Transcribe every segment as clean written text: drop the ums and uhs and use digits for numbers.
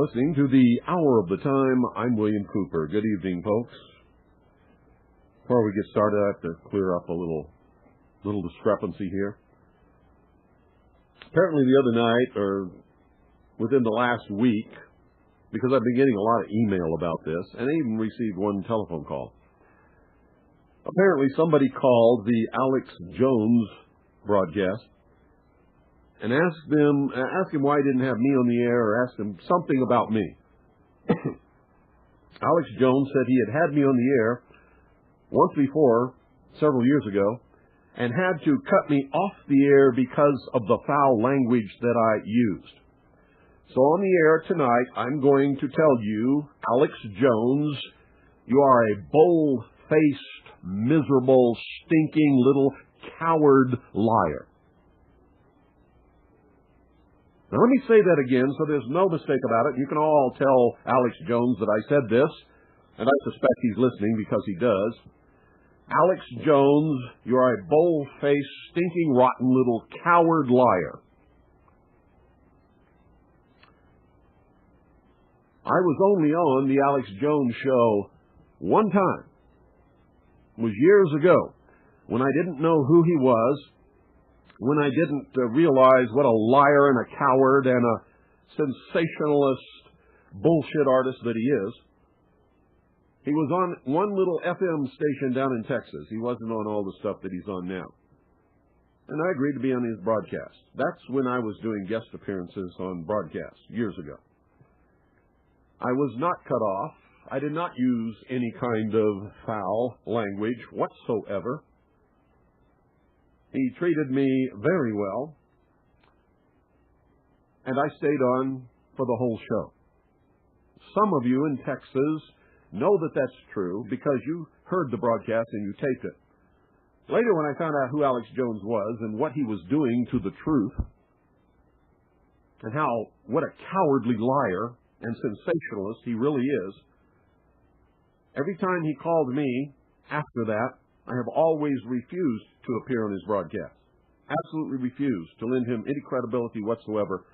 listening to the Hour of the Time. I'm William Cooper. Good evening, folks. Before we get started, I have to clear up a little discrepancy here. Apparently the other night, or within the last week, because I've been getting a lot of email about this, and I even received one telephone call. Apparently somebody called the Alex Jones broadcast and asked him why he didn't have me on the air, or asked him something about me. Alex Jones said he had me on the air once before, several years ago, and had to cut me off the air because of the foul language that I used. So on the air tonight, I'm going to tell you, Alex Jones, you are a bold-faced, miserable, stinking little coward liar. Now let me say that again so there's no mistake about it. You can all tell Alex Jones that I said this, and I suspect he's listening because he does. Alex Jones, you are a bold-faced, stinking, rotten little coward liar. I was only on the Alex Jones show one time. It was years ago, when I didn't know who he was, when I didn't realize what a liar and a coward and a sensationalist bullshit artist that he is. He was on one little FM station down in Texas. He wasn't on all the stuff that he's on now. And I agreed to be on his broadcast. That's when I was doing guest appearances on broadcasts, years ago. I was not cut off. I did not use any kind of foul language whatsoever. He treated me very well, and I stayed on for the whole show. Some of you in Texas know that that's true because you heard the broadcast and you taped it. Later, when I found out who Alex Jones was and what he was doing to the truth, and what a cowardly liar and sensationalist he really is, every time he called me after that, I have always refused to appear on his broadcast. Absolutely refused to lend him any credibility whatsoever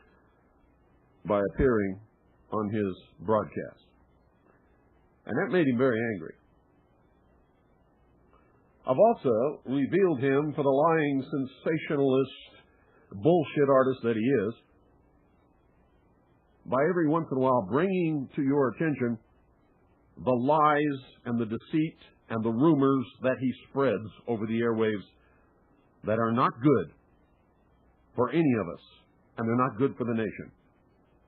by appearing on his broadcast. And that made him very angry. I've also revealed him for the lying, sensationalist, bullshit artist that he is by every once in a while bringing to your attention the lies and the deceit and the rumors that he spreads over the airwaves that are not good for any of us, and they're not good for the nation.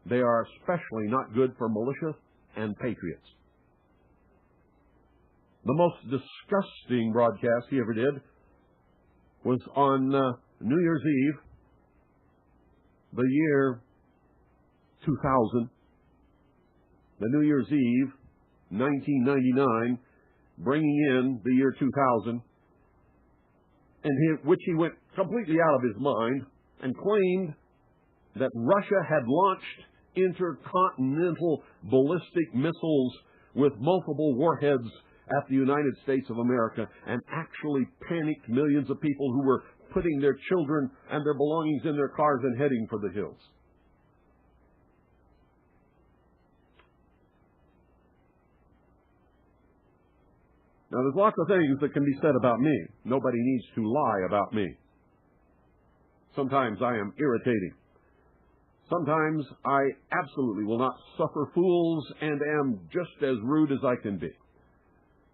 They are especially not good for militia and patriots. The most disgusting broadcast he ever did was on New Year's Eve, the year 2000, the New Year's Eve, 1999, bringing in the year 2000, which he went completely out of his mind and claimed that Russia had launched intercontinental ballistic missiles with multiple warheads at the United States of America, and actually panicked millions of people who were putting their children and their belongings in their cars and heading for the hills. Now, there's lots of things that can be said about me. Nobody needs to lie about me. Sometimes I am irritating. Sometimes I absolutely will not suffer fools and am just as rude as I can be.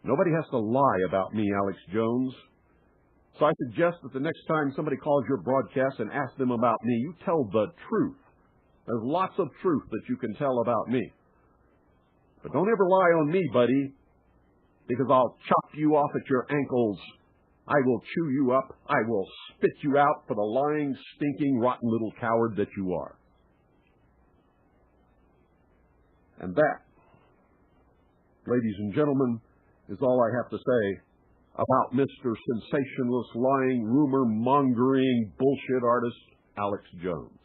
Nobody has to lie about me, Alex Jones. So I suggest that the next time somebody calls your broadcast and asks them about me, you tell the truth. There's lots of truth that you can tell about me. But don't ever lie on me, buddy, because I'll chop you off at your ankles. I will chew you up. I will spit you out for the lying, stinking, rotten little coward that you are. And that, ladies and gentlemen, is all I have to say about Mr. Sensationalist, lying, rumor-mongering, bullshit artist, Alex Jones.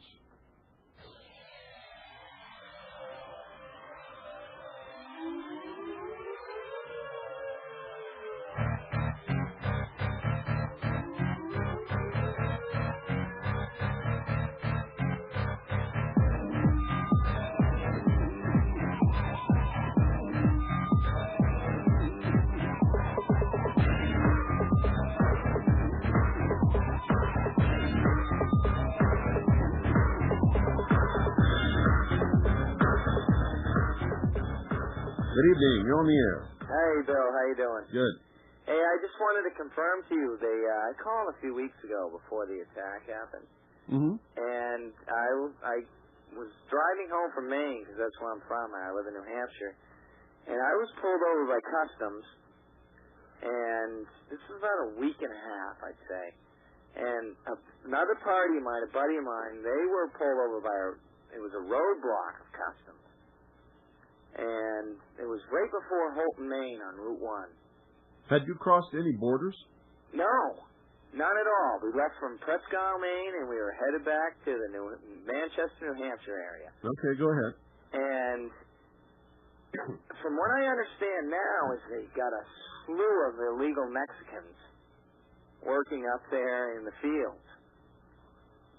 Good evening. You're on the air. Hey, Bill. How you doing? Good. Hey, I just wanted to confirm to you. I called a few weeks ago before the attack happened. Mm-hmm. And I was driving home from Maine, because that's where I'm from. I live in New Hampshire. And I was pulled over by Customs. And this was about a week and a half, I'd say. And another party of mine, a buddy of mine, they were pulled over by it was a roadblock of Customs. And it was right before Holton, Maine on Route 1. Had you crossed any borders? No, none at all. We left from Presque Isle, Maine, and we were headed back to the Manchester, New Hampshire area. Okay, go ahead. And from what I understand now is they got a slew of illegal Mexicans working up there in the fields.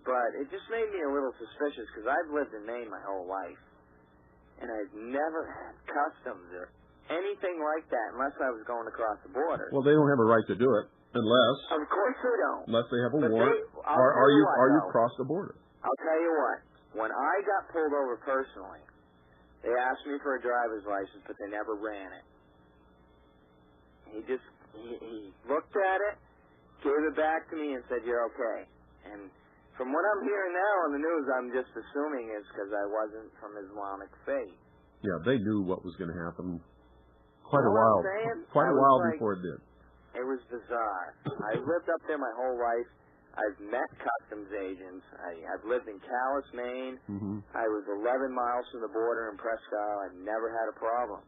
But it just made me a little suspicious because I've lived in Maine my whole life. And I've never had customs or anything like that unless I was going across the border. Well, they don't have a right to do it unless... Of course they don't. Unless they have a But warrant. Are you across the border? I'll tell you what. When I got pulled over personally, they asked me for a driver's license, but they never ran it. He looked at it, gave it back to me, and said, "You're okay." And from what I'm hearing now on the news, I'm just assuming it's because I wasn't from Islamic faith. Yeah, they knew what was going to happen quite You a know while. what I'm saying? Quite a while like, before it did. It was bizarre. I lived up there my whole life. I've met customs agents. I've lived in Calais, Maine. Mm-hmm. I was 11 miles from the border in Presque Isle. I've never had a problem.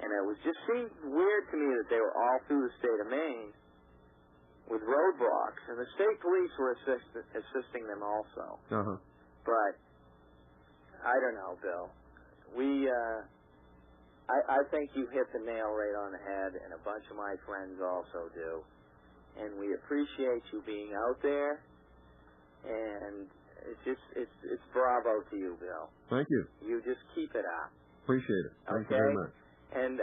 And it just seemed weird to me that they were all through the state of Maine with roadblocks, and the state police were assisting them also. Uh-huh. But I don't know, Bill. I think you hit the nail right on the head, and a bunch of my friends also do. And we appreciate you being out there, and it's bravo to you, Bill. Thank you. You just keep it up. Appreciate it. Thank you very much. And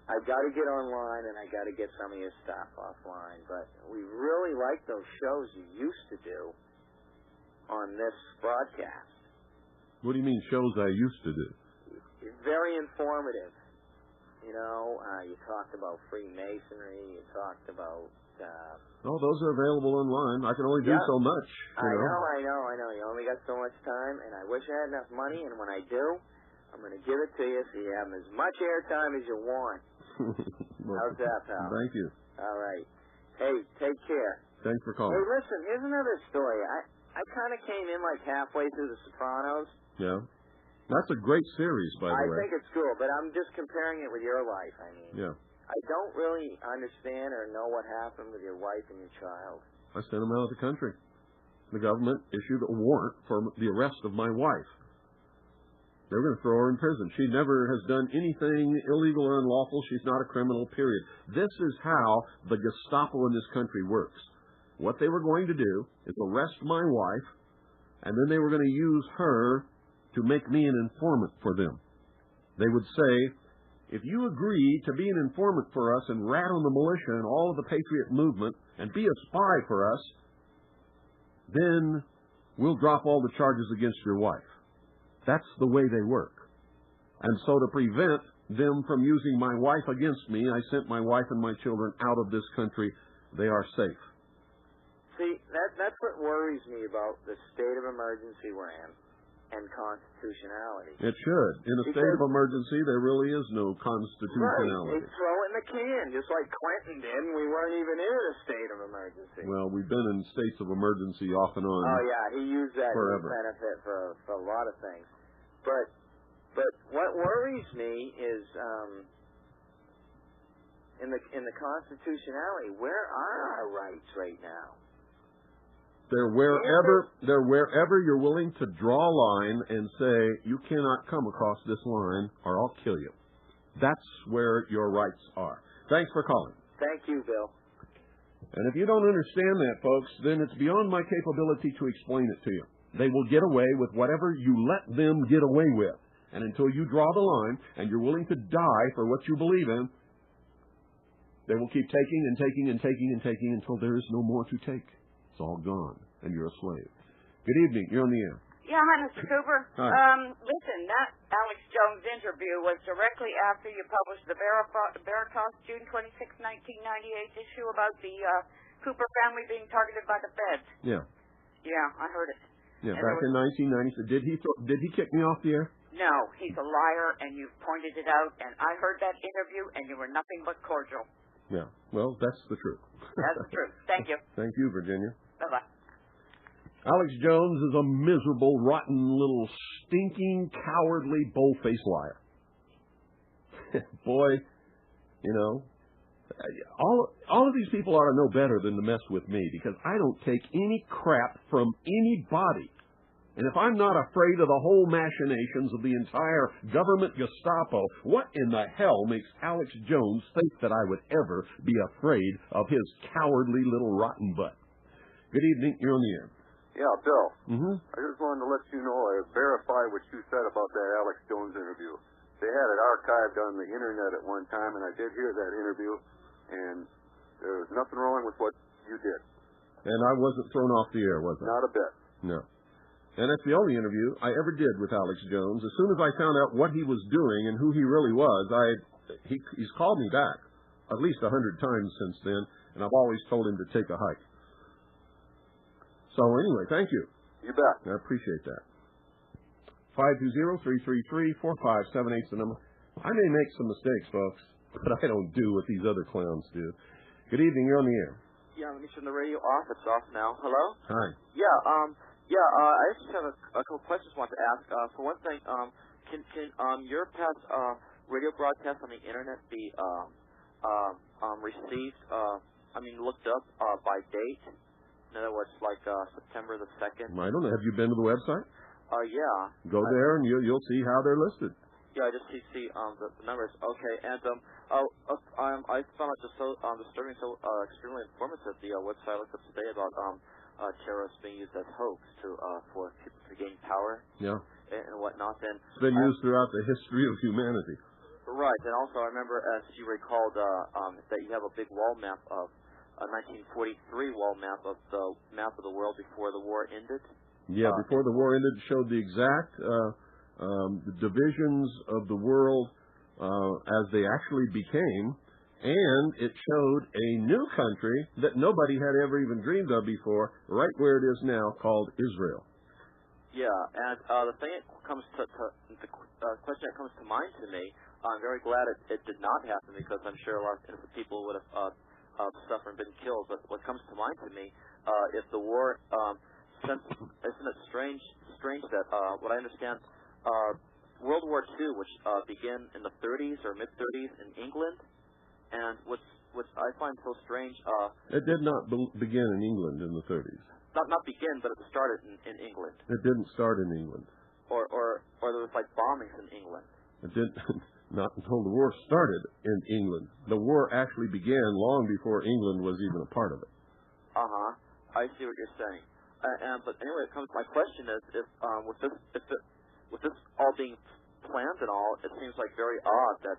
I've got to get online, and I got to get some of your stuff offline. But we really like those shows you used to do on this broadcast. What do you mean shows I used to do? Very informative. You know, you talked about Freemasonry. You talked about... Oh, those are available online. I can only do so much. I know. You only got so much time, and I wish I had enough money, and when I do, I'm going to give it to you so you have as much airtime as you want. Well, how's that, pal? Thank you. All right. Hey, take care. Thanks for calling. Hey, listen, here's another story. I kind of came in like halfway through The Sopranos. Yeah. That's a great series, by the way. I think it's cool, but I'm just comparing it with your life, I mean. Yeah. I don't really understand or know what happened with your wife and your child. I sent them out of the country. The government issued a warrant for the arrest of my wife. They're going to throw her in prison. She never has done anything illegal or unlawful. She's not a criminal, period. This is how the Gestapo in this country works. What they were going to do is arrest my wife, and then they were going to use her to make me an informant for them. They would say, if you agree to be an informant for us and rat on the militia and all of the Patriot movement and be a spy for us, then we'll drop all the charges against your wife. That's the way they work. And so to prevent them from using my wife against me, I sent my wife and my children out of this country. They are safe. See, that's what worries me about the state of emergency we're in and constitutionality. It should. In a state of emergency, there really is no constitutionality. Right. They throw it in the can, just like Clinton did, and we weren't even in a state of emergency. Well, we've been in states of emergency off and on. Oh, yeah, he used that forever. benefit for a lot of things. But what worries me is in the constitutionality, where are our rights right now? They're wherever you're willing to draw a line and say, you cannot come across this line or I'll kill you. That's where your rights are. Thanks for calling. Thank you, Bill. And if you don't understand that, folks, then it's beyond my capability to explain it to you. They will get away with whatever you let them get away with. And until you draw the line and you're willing to die for what you believe in, they will keep taking and taking and taking and taking until there is no more to take. It's all gone, and you're a slave. Good evening. You're on the air. Yeah, hi, Mr. Cooper. Hi. Listen, that Alex Jones interview was directly after you published the Veritas June 26, 1998 issue about the Cooper family being targeted by the feds. Yeah. Yeah, I heard it. Yeah, back in 1990. Did he kick me off the air? No, he's a liar, and you've pointed it out, and I heard that interview, and you were nothing but cordial. Yeah, well, that's the truth. That's the truth. Thank you. Thank you, Virginia. Bye-bye. Alex Jones is a miserable, rotten, little, stinking, cowardly, bull-faced liar. Boy, you know, all of these people ought to know better than to mess with me, because I don't take any crap from anybody. And if I'm not afraid of the whole machinations of the entire government Gestapo, what in the hell makes Alex Jones think that I would ever be afraid of his cowardly little rotten butt? Good evening. You're on the air. Yeah, Bill. Mm-hmm. I just wanted to let you know I verify what you said about that Alex Jones interview. They had it archived on the internet at one time, and I did hear that interview, and there was nothing wrong with what you did. And I wasn't thrown off the air, was I? Not a bit. No. And that's the only interview I ever did with Alex Jones. As soon as I found out what he was doing and who he really was, he's called me back at least 100 times since then, and I've always told him to take a hike. So anyway, thank you. You bet. I appreciate that. 520-333-4578 is the number. I may make some mistakes, folks, but I don't do what these other clowns do. Good evening. You're on the air. Yeah, let me turn the radio off. It's off now. Hello? Hi. I just have a couple questions I want to ask. For one thing, can your past radio broadcasts on the internet be received, looked up by date? In other words, like September the 2nd? I don't know. Have you been to the website? Yeah. Go there and you'll see how they're listed. Yeah, I just see the numbers. Okay, and I found it just so disturbing, so extremely informative. The website I looked up today about terrorists being used as hoax for people to gain power. Yeah. And whatnot. And it's been used throughout the history of humanity. Right, and also I remember, as you recalled, that you have a big wall map of a 1943 wall map of the world before the war ended. Yeah, before the war ended, showed the exact the divisions of the world as they actually became, and it showed a new country that nobody had ever even dreamed of before, right where it is now, called Israel. Yeah, and the thing that comes to the question that comes to mind to me, I'm very glad it did not happen, because I'm sure a lot of innocent people would have suffered and been killed. But what comes to mind to me, if the war, isn't it strange that what I understand, World War II, which began in the 30s or mid 30s in England, and which I find so strange. It did not begin in England in the 30s. Not begin, but it started in England. It didn't start in England. Or there was like bombings in England. It didn't. Not until the war started in England. The war actually began long before England was even a part of it. I see what you're saying. But anyway, my question is, if with this all being planned and all, it seems like very odd that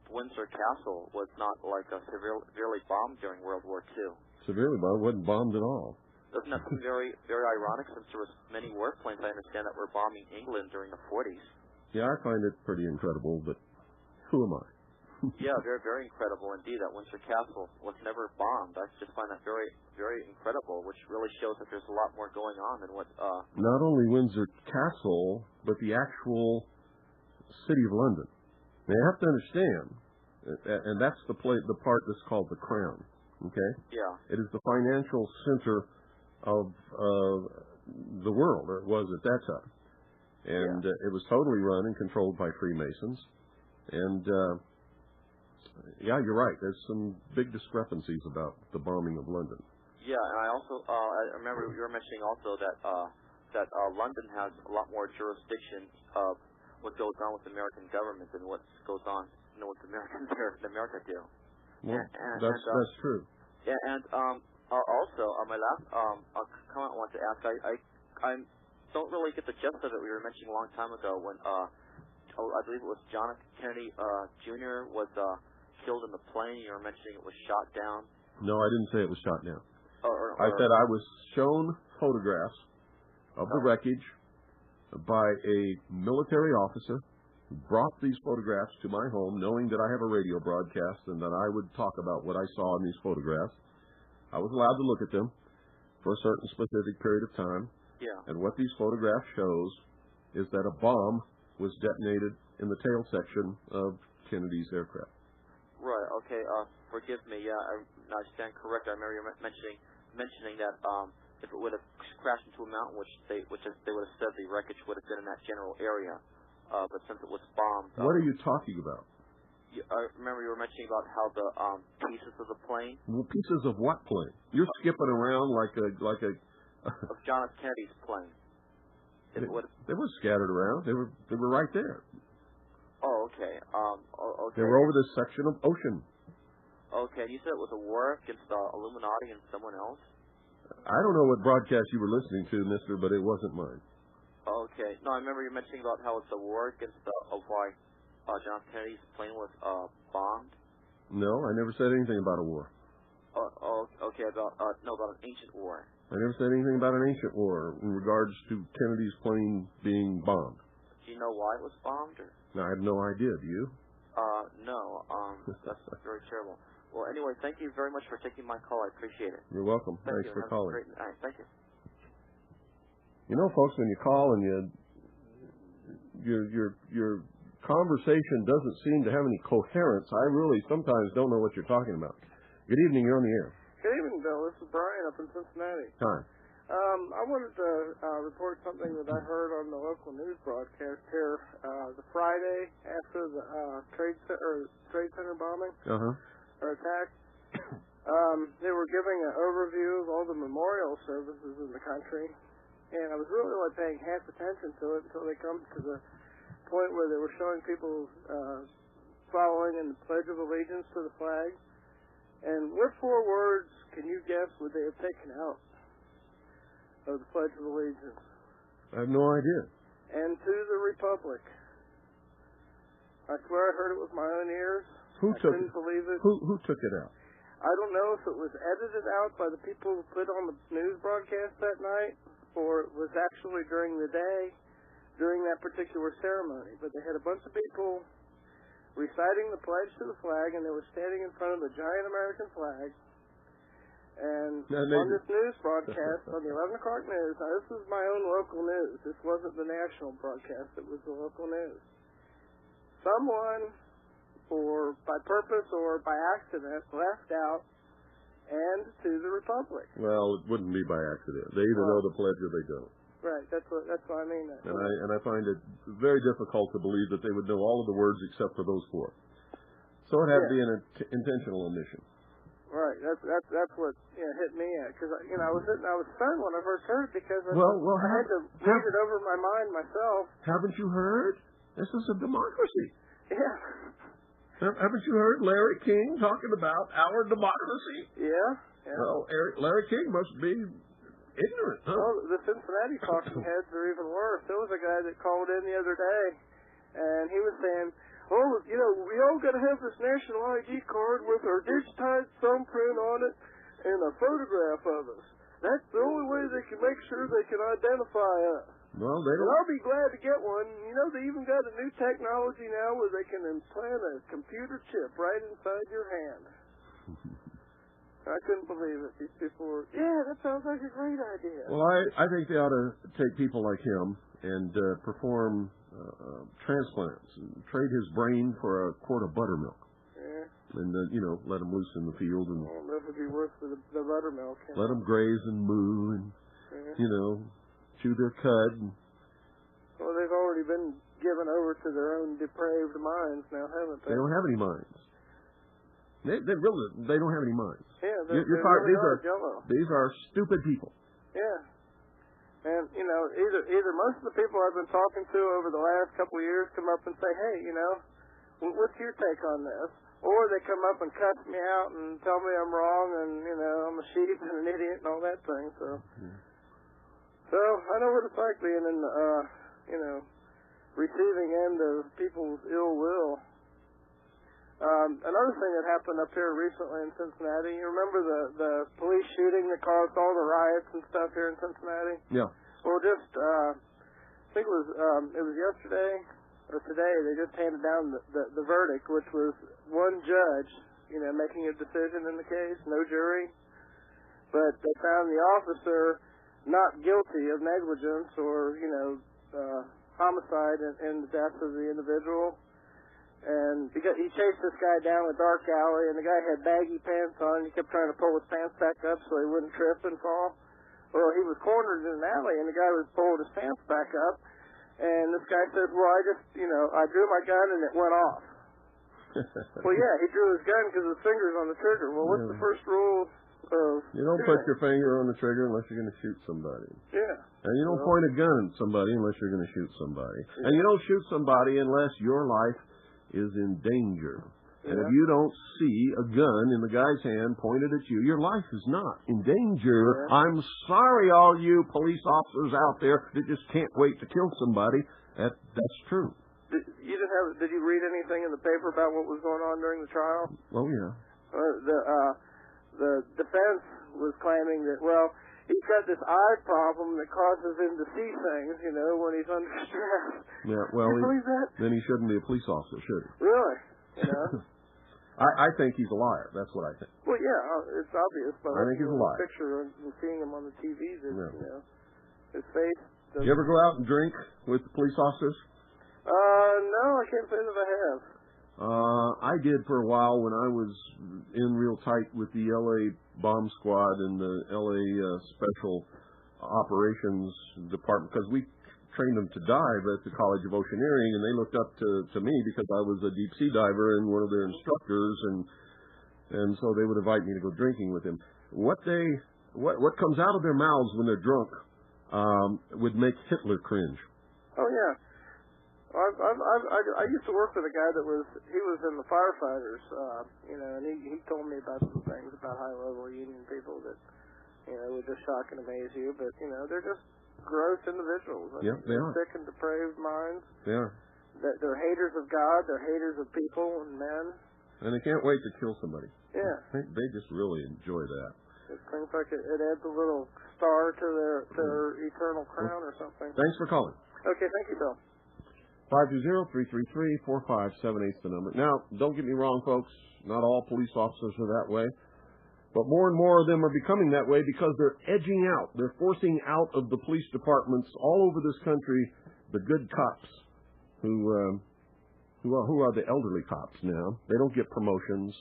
Windsor Castle was not like severely bombed during World War II. Severely bombed? Wasn't bombed at all. Doesn't that seem very, very ironic, since there was many warplanes, I understand, that were bombing England during the 40s? Yeah, I find it pretty incredible, but who am I? Yeah, very, very incredible indeed that Windsor Castle was never bombed. I just find that very, very incredible, which really shows that there's a lot more going on than what... Not only Windsor Castle, but the actual city of London. Now, you have to understand, and that's the part that's called the Crown, okay? Yeah. It is the financial center of the world, or it was at that time. And it was totally run and controlled by Freemasons. And, yeah, you're right. There's some big discrepancies about the bombing of London. Yeah, and I also I remember you were mentioning also that London has a lot more jurisdiction of what goes on with the American government than what goes on, what the America do. Well, that's true. Yeah, and also, my last comment I want to ask, I don't really get the gist of it. We were mentioning a long time ago when I believe it was John F. Kennedy Jr. was killed in the plane. You were mentioning it was shot down. No, I didn't say it was shot down. I said I was shown photographs of the wreckage by a military officer who brought these photographs to my home, knowing that I have a radio broadcast and that I would talk about what I saw in these photographs. I was allowed to look at them for a certain specific period of time. Yeah. And what these photographs shows is that a bomb was detonated in the tail section of Kennedy's aircraft. Right. Okay. Forgive me. Yeah, I stand correct. I remember you mentioning that if it would have crashed into a mountain, which they would have said the wreckage would have been in that general area, but since it was bombed. What are you talking about? I remember you were mentioning about how the pieces of the plane. Well, pieces of what plane? You're skipping around like a of John F. Kennedy's plane. They were scattered around. They were right there. Oh, okay. Okay. They were over this section of ocean. Okay. You said it was a war against Illuminati and someone else? I don't know what broadcast you were listening to, mister, but it wasn't mine. Okay. No, I remember you mentioning about how it's a war against why John F. Kennedy's plane was bombed. No, I never said anything about a war. Okay. About an ancient war. I never said anything about an ancient war in regards to Kennedy's plane being bombed. Do you know why it was bombed? Or? No, I have no idea. Do you? No. That's very terrible. Well, anyway, thank you very much for taking my call. I appreciate it. You're welcome. Thanks for calling. Great night. Thank you. You know, folks, when you call and your conversation doesn't seem to have any coherence, I really sometimes don't know what you're talking about. Good evening. You're on the air. Good evening, Bill. This is Brian up in Cincinnati. Hi. I wanted to report something that I heard on the local news broadcast here the Friday after the Trade Center bombing or attack. They were giving an overview of all the memorial services in the country, and I was really only paying half attention to it until they come to the point where they were showing people following in the Pledge of Allegiance to the flag. And what 4 words can you guess would they have taken out of the Pledge of Allegiance? I have no idea. And to the Republic. I swear I heard it with my own ears. I couldn't believe it. Who took it out? I don't know if it was edited out by the people who put on the news broadcast that night, or it was actually during the day, during that particular ceremony. But they had a bunch of people reciting the pledge to the flag, and they were standing in front of the giant American flag. And on this news broadcast, on the 11 o'clock news, now this is my own local news. This wasn't the national broadcast. It was the local news. Someone, or by purpose or by accident, left out "and to the Republic." Well, it wouldn't be by accident. They either know the pledge or they don't. Right. That's what I mean. And I find it very difficult to believe that they would know all of the words except for those 4. So it had to be an intentional omission. Right. That's what hit me at, because I was stunned when I first heard it, because I had to read it over my mind myself. Haven't you heard? This is a democracy. Yeah. Haven't you heard Larry King talking about our democracy? Yeah. Well, Larry King must be ignorant, huh? Well, the Cincinnati talking heads are even worse. There was a guy that called in the other day, and he was saying, we all got to have this national ID card with our digitized thumbprint on it and a photograph of us. That's the only way they can make sure they can identify us. Well, they don't. And I'll be glad to get one. They even got a new technology now where they can implant a computer chip right inside your hand. I couldn't believe it. These people were, that sounds like a great idea. Well, I think they ought to take people like him and perform transplants and trade his brain for a quart of buttermilk. Yeah. And let him loose in the field and. Well, that would be worth the buttermilk. Let them graze and moo and chew their cud. Well, they've already been given over to their own depraved minds now, haven't they? They don't have any minds. They don't have any minds. Yeah, these are stupid people. Yeah. And, either most of the people I've been talking to over the last couple of years come up and say, hey, what's your take on this? Or they come up and cuss me out and tell me I'm wrong and, I'm a sheep and an idiot and all that thing. So I know what it's like being in the, receiving end of people's ill will. Another thing that happened up here recently in Cincinnati, you remember the police shooting that caused all the riots and stuff here in Cincinnati? Yeah. Well, just I think it was yesterday or today. They just handed down the verdict, which was one judge, making a decision in the case, no jury, but they found the officer not guilty of negligence or homicide in the death of the individual. And because he chased this guy down a dark alley, and the guy had baggy pants on. He kept trying to pull his pants back up so he wouldn't trip and fall. Well, he was cornered in an alley, and the guy was pulling his pants back up. And this guy says, well, I just, I drew my gun and it went off. Well, yeah, he drew his gun because his finger's on the trigger. Well, what's the first rule of... You don't put your finger on the trigger unless you're going to shoot somebody. Yeah. And you don't point a gun at somebody unless you're going to shoot somebody. Yeah. And you don't shoot somebody unless your life is in danger. And if you don't see a gun in the guy's hand pointed at you, your life is not in danger. Yeah. I'm sorry, all you police officers out there that just can't wait to kill somebody. That's true. Did you read anything in the paper about what was going on during the trial? Oh, yeah. The defense was claiming that, well, he's got this eye problem that causes him to see things, when he's under stress. Yeah, well, Can you believe that? Then he shouldn't be a police officer, should he? Really? I think he's a liar. That's what I think. Well, yeah, it's obvious. But I think he's a liar. Picture and seeing him on the TV, his face. You ever go out and drink with police officers? No, I can't say that I have. I did for a while when I was in real tight with the L.A. bomb squad and the L.A. Special Operations Department, because we trained them to dive at the College of Oceaneering, and they looked up to me because I was a deep sea diver and one of their instructors, and so they would invite me to go drinking with them. What comes out of their mouths when they're drunk would make Hitler cringe. Oh yeah. I used to work with a guy that was in the firefighters, and he told me about some things about high-level Union people that, would just shock and amaze you, but, they're just gross individuals. Yeah, they are. Sick and depraved minds. They are. They're haters of God, they're haters of people and men. And they can't wait to kill somebody. Yeah. They just really enjoy that. It seems like it adds a little star to their eternal crown or something. Thanks for calling. Okay, thank you, Bill. 520-333-4578 is the number. Now, don't get me wrong, folks. Not all police officers are that way. But more and more of them are becoming that way because they're edging out. They're forcing out of the police departments all over this country the good cops who are the elderly cops now. They don't get promotions.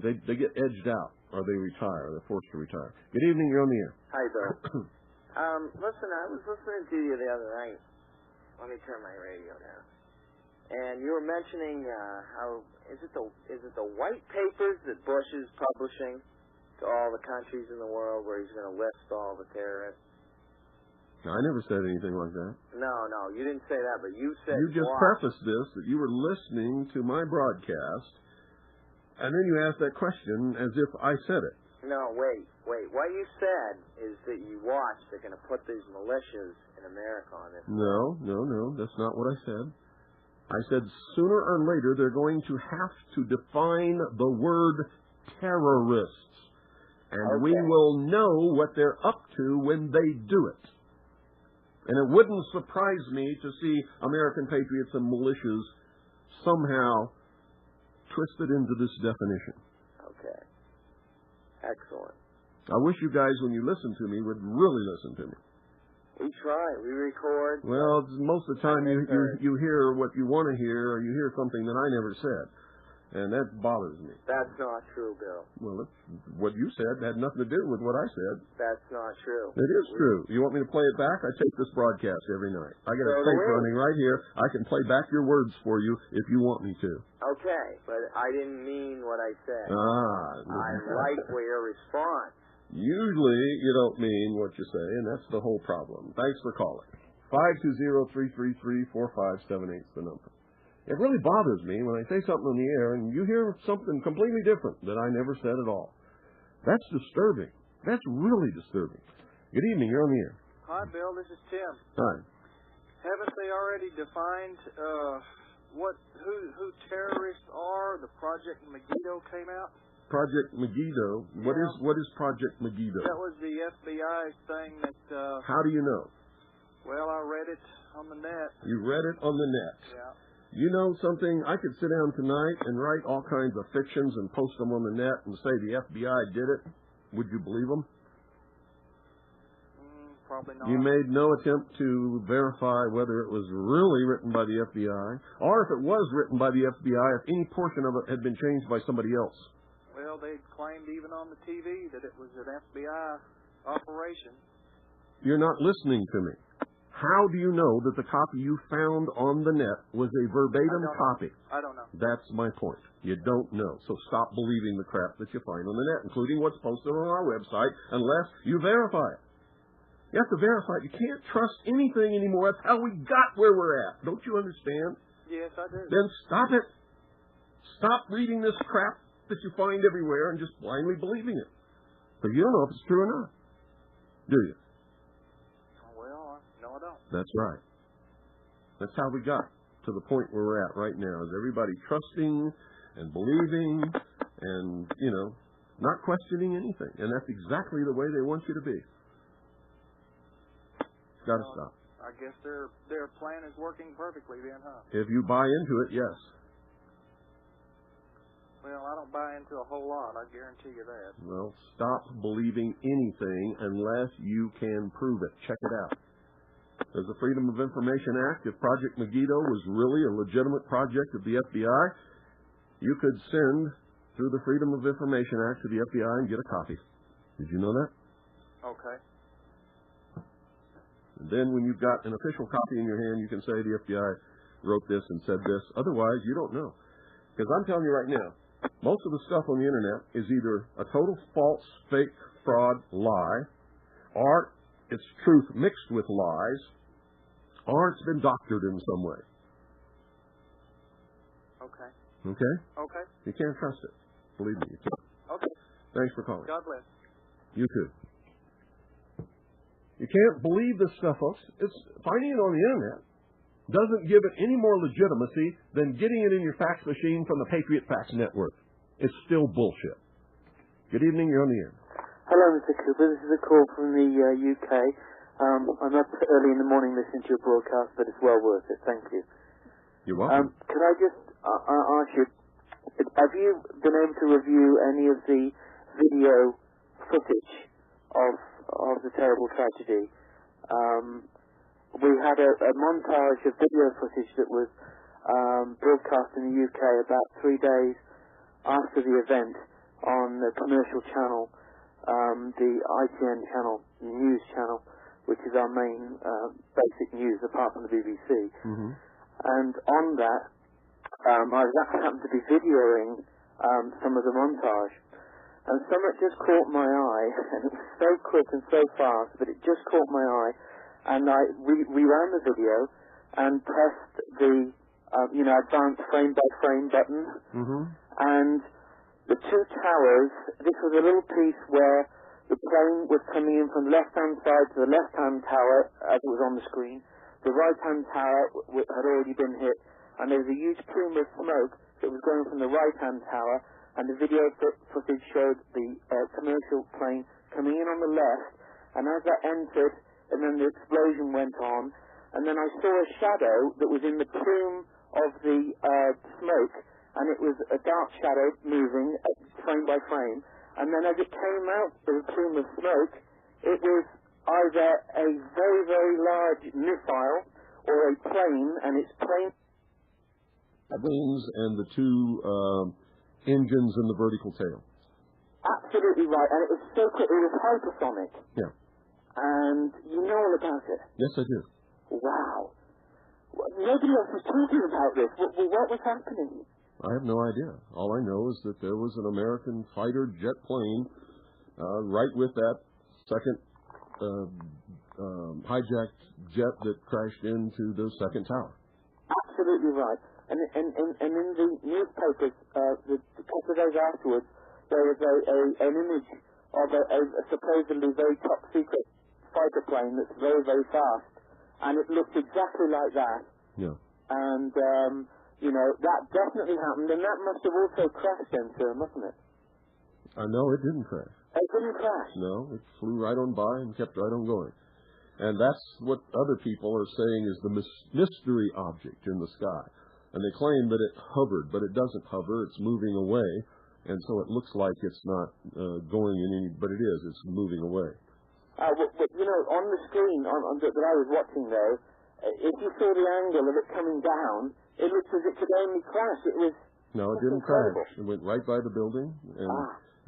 They get edged out or they retire. They're forced to retire. Good evening. You're on the air. Hi, Bill. Listen, I was listening to you the other night. Let me turn my radio down. And you were mentioning how is it the white papers that Bush is publishing to all the countries in the world where he's going to list all the terrorists? I never said anything like that. No, you didn't say that, but you said you just prefaced this that you were listening to my broadcast, and then you asked that question as if I said it. No, wait. What you said is that you watched they're going to put these militias in America on this. No, that's not what I said. I said sooner or later they're going to have to define the word terrorists, and we will know what they're up to when they do it. And it wouldn't surprise me to see American patriots and militias somehow twisted into this definition. Okay. Excellent. I wish you guys, when you listen to me, would really listen to me. We try. We record. Well, most of the time you hear what you want to hear, or you hear something that I never said. And that bothers me. That's not true, Bill. Well, what you said had nothing to do with what I said. That's not true. It is true. You want me to play it back? I take this broadcast every night. I got a tape running right here. I can play back your words for you if you want me to. Okay, but I didn't mean what I said. I like your response. Usually you don't mean what you say, and that's the whole problem. Thanks for calling. 520-333-4578 is the number. It really bothers me when I say something on the air and you hear something completely different that I never said at all. That's disturbing. That's really disturbing. Good evening. You're on the air. Hi, Bill. This is Tim. Hi. Haven't they already defined who terrorists are? The Project Megiddo came out. Project Megiddo. What is Project Megiddo? That was the FBI thing that... How do you know? Well, I read it on the net. You read it on the net. Yeah. You know something? I could sit down tonight and write all kinds of fictions and post them on the net and say the FBI did it. Would you believe them? Probably not. You made no attempt to verify whether it was really written by the FBI, or if it was written by the FBI, if any portion of it had been changed by somebody else. Well, they claimed even on the TV that it was an FBI operation. You're not listening to me. How do you know that the copy you found on the net was a verbatim copy? I don't know. That's my point. You don't know. So stop believing the crap that you find on the net, including what's posted on our website, unless you verify it. You have to verify it. You can't trust anything anymore. That's how we got where we're at. Don't you understand? Yes, I do. Then stop it. Stop reading this crap that you find everywhere and just blindly believing it. But you don't know if it's true or not. Do you? Well, no, I don't. That's right. That's how we got to the point where we're at right now. Is everybody trusting and believing and, not questioning anything. And that's exactly the way they want you to be. Got to stop. I guess their plan is working perfectly then, huh? If you buy into it, yes. Well, I don't buy into a whole lot, I guarantee you that. Well, stop believing anything unless you can prove it. Check it out. There's the Freedom of Information Act. If Project Megiddo was really a legitimate project of the FBI, you could send through the Freedom of Information Act to the FBI and get a copy. Did you know that? Okay. And then when you've got an official copy in your hand, you can say the FBI wrote this and said this. Otherwise, you don't know. Because I'm telling you right now, most of the stuff on the Internet is either a total false, fake, fraud, lie, or it's truth mixed with lies, or it's been doctored in some way. Okay. Okay? Okay. You can't trust it. Believe me, you can't. Okay. Thanks for calling. God bless. You too. You can't believe this stuff, folks. It's finding it on the Internet doesn't give it any more legitimacy than getting it in your fax machine from the Patriot Fax Network. It's still bullshit. Good evening. You're on the air. Hello, Mr. Cooper. This is a call from the UK. I'm up early in the morning listening to your broadcast, but it's well worth it. Thank you. You're welcome. Can I just ask you, have you been able to review any of the video footage of the terrible tragedy? We had a montage of video footage that was broadcast in the UK about 3 days after the event on the commercial channel, the ITN channel, the news channel, which is our main basic news apart from the BBC. Mm-hmm. And on that, I happened to be videoing some of the montage. And something just caught my eye, and it was so quick and so fast, but it just caught my eye. And I reran the video and pressed the, advanced frame-by-frame button. Mm-hmm. And the two towers, this was a little piece where the plane was coming in from the left-hand side to the left-hand tower, as it was on the screen. The right-hand tower had already been hit, and there was a huge plume of smoke that was going from the right-hand tower, and the video footage showed the commercial plane coming in on the left, and as that entered, and then the explosion went on, and then I saw a shadow that was in the plume of the smoke, and it was a dark shadow moving frame by frame, and then as it came out of the plume of smoke, it was either a very, very large missile or a plane, and its plane... Wings and the two engines and the vertical tail. Absolutely right, and it was so quick, it was hypersonic. Yeah. And you know all about it. Yes, I do. Wow. Nobody else was talking about this. What was happening? I have no idea. All I know is that there was an American fighter jet plane right with that second hijacked jet that crashed into the second tower. Absolutely right. And in the newspapers, a couple of days afterwards, there was an image of a supposedly very top secret fighter plane that's very, very fast, and it looked exactly like that. Yeah. And that definitely happened, and that must have also crashed then, sir, mustn't it? No, it didn't crash. It didn't crash? No, it flew right on by and kept right on going. And that's what other people are saying is the mystery object in the sky. And they claim that it hovered, but it doesn't hover. It's moving away. And so it looks like it's not going in any, but it is. It's moving away. But, you know, on the screen that I was watching, though, if you saw the angle of it coming down, it looked as if it could only crash. It was No, it didn't incredible. crash. It went right by the building and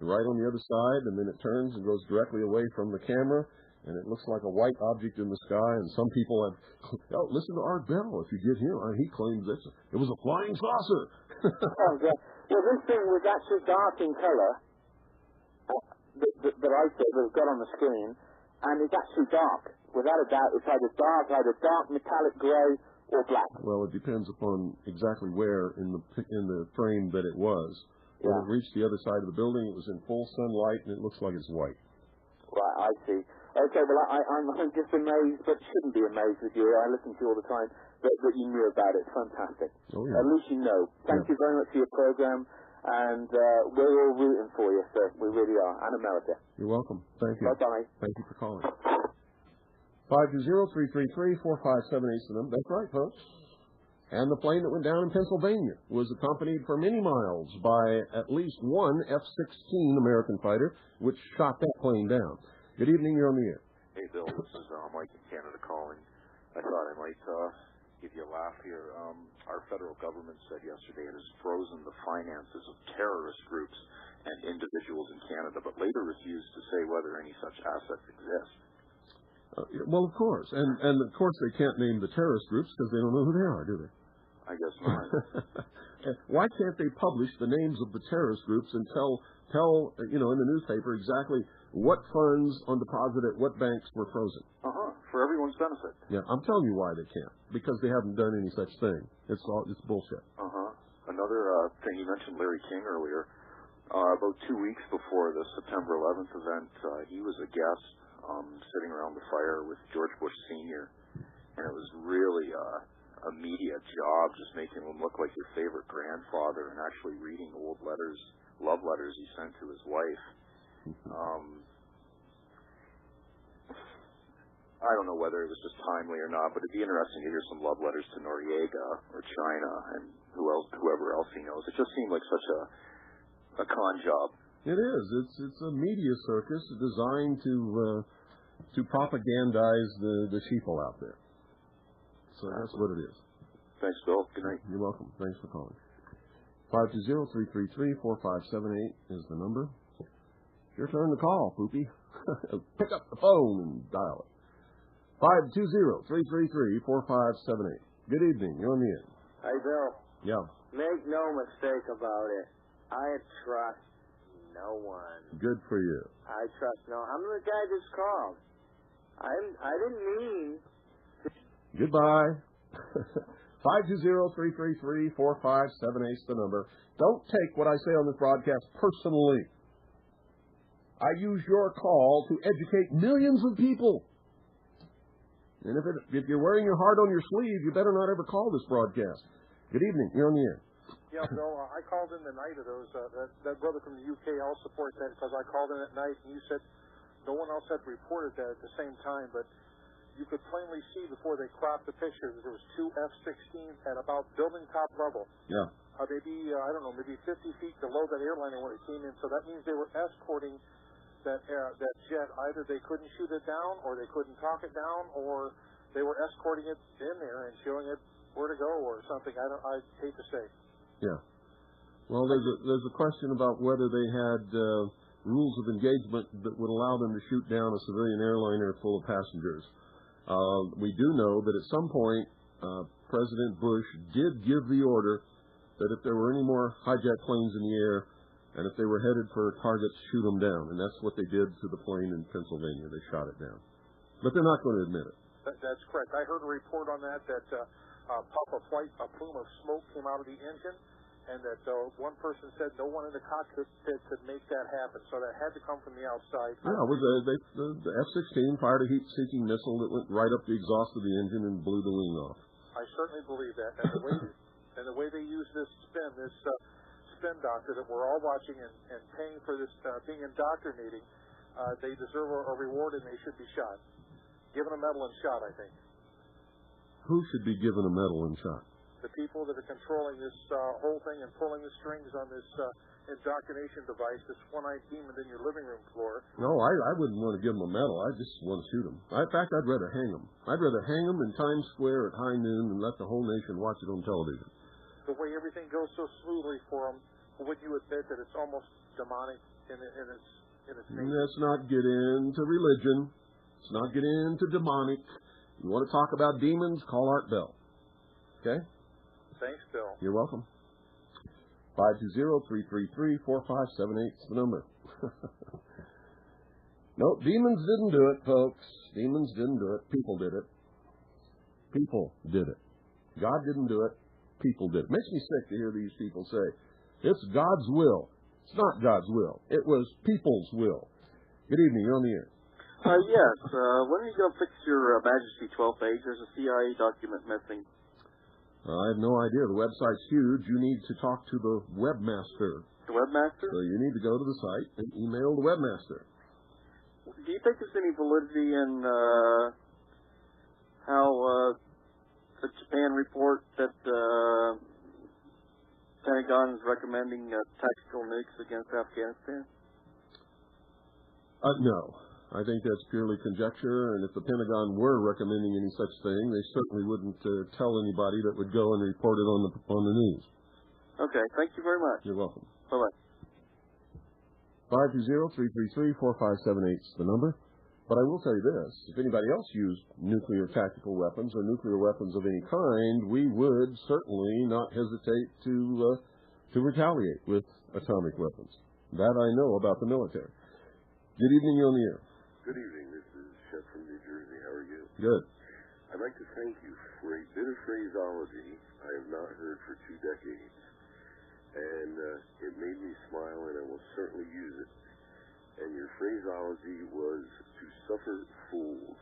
right on the other side, and then it turns and goes directly away from the camera, and it looks like a white object in the sky. And some people have, listen to Art Bell. If you get him, he claims it was a flying saucer. Oh, yeah. Well, this thing was actually dark in color that I saw that got on the screen, and it's actually dark. Without a doubt, it's either dark metallic gray or black. Well, it depends upon exactly where in the frame that it was. Yeah. When it reached the other side of the building, it was in full sunlight, and it looks like it's white. Right, I see. Okay, well, I'm just amazed, but shouldn't be amazed with you. I listen to you all the time that you knew about it. It's fantastic. Oh, yeah. At least you know. Thank you very much for your program, and we're all rooting for you, sir. We really are, and America. You're welcome. Thank you. Bye-bye. Thank you for calling. 520-333-4578 is the number. That's right, folks. And the plane that went down in Pennsylvania was accompanied for many miles by at least one F-16 American fighter, which shot that plane down. Good evening, you're on the air. Hey, Bill, this is Mike in Canada calling. I thought I might give you a laugh here. Our federal government said yesterday it has frozen the finances of terrorist groups and individuals in Canada, but later refused to say whether any such assets exist. Well, of course. And of course they can't name the terrorist groups because they don't know who they are, do they? I guess not. Why can't they publish the names of the terrorist groups and tell in the newspaper exactly what funds on deposit at what banks were frozen? For everyone's benefit. Yeah, I'm telling you why they can't. Because they haven't done any such thing. It's bullshit. Another thing, you mentioned Larry King earlier. About 2 weeks before the September 11th event, he was a guest sitting around the fire with George Bush Sr., and it was really a media job, just making him look like your favorite grandfather and actually reading old letters, love letters he sent to his wife. I don't know whether it was just timely or not, but it'd be interesting to hear some love letters to Noriega or China and whoever else he knows. It just seemed like such a con job. It is. It's a media circus designed to propagandize the sheeple out there. So that's what it is. Thanks, Bill. Good night. You're welcome. Thanks for calling. 520-333-4578 is the number. It's your turn to call, Poopy. Pick up the phone and dial it. 520-333-4578. Good evening. You're on the air. Hey, Bill. Yeah. Make no mistake about it. I trust no one. Good for you. I trust no one. I'm the guy just called. I didn't mean to... Goodbye. 520-333-4578 is the number. Don't take what I say on this broadcast personally. I use your call to educate millions of people. And if you're wearing your heart on your sleeve, you better not ever call this broadcast. Good evening. You're on the air. Yeah, Bill, I called in the night of those. That brother from the UK, I'll support that because I called in at night and you said no one else had reported that at the same time, but you could plainly see before they cropped the picture that there was two F-16s at about building top level. Yeah. Maybe 50 feet below that airliner when it came in. So that means they were escorting that jet. Either they couldn't shoot it down, or they couldn't talk it down, or they were escorting it in there and showing it where to go or something. I hate to say. Yeah. Well, there's a question about whether they had rules of engagement that would allow them to shoot down a civilian airliner full of passengers. We do know that at some point, President Bush did give the order that if there were any more hijacked planes in the air, and if they were headed for targets, shoot them down. And that's what they did to the plane in Pennsylvania. They shot it down. But they're not going to admit it. That's correct. I heard a report on that a plume of smoke came out of the engine, and that one person said no one in the cockpit could make that happen. So that had to come from the outside. Yeah, the F-16 fired a heat-seeking missile that went right up the exhaust of the engine and blew the wing off. I certainly believe that. And the way they use this spin, this spin doctor that we're all watching and paying for this, being indoctrinating, they deserve a reward and they should be shot. Given a medal and shot, I think. Who should be given a medal and shot? The people that are controlling this whole thing and pulling the strings on this indoctrination device, this one-eyed demon in your living room floor. No, I wouldn't want to give them a medal. I just want to shoot them. In fact, I'd rather hang them. I'd rather hang them in Times Square at high noon and let the whole nation watch it on television. The way everything goes so smoothly for them, would you admit that it's almost demonic in its nature? Let's not get into religion. Let's not get into demonic. You want to talk about demons, call Art Bell. Okay? Thanks, Bill. You're welcome. 520-333-4578 is the number. No, demons didn't do it, folks. Demons didn't do it. People did it. People did it. God didn't do it. People did it. Makes me sick to hear these people say, it's God's will. It's not God's will. It was people's will. Good evening. You're on the air. Yes. When are you going to fix your Majesty 12 page? There's a CIA document missing. I have no idea. The website's huge. You need to talk to the webmaster. The webmaster? So you need to go to the site and email the webmaster. Do you think there's any validity in how the Japan report that Pentagon is recommending tactical nukes against Afghanistan? No. I think that's purely conjecture, and if the Pentagon were recommending any such thing, they certainly wouldn't tell anybody that would go and report it on the news. Okay, thank you very much. You're welcome. Bye-bye. 520-333-4578 is the number. But I will tell you this, if anybody else used nuclear tactical weapons or nuclear weapons of any kind, we would certainly not hesitate to retaliate with atomic weapons. That I know about the military. Good evening, you're on the air. Good evening. This is Chet from New Jersey. How are you? Good. I'd like to thank you for a bit of phraseology I have not heard for 2 decades. And it made me smile, and I will certainly use it. And your phraseology was to suffer fools.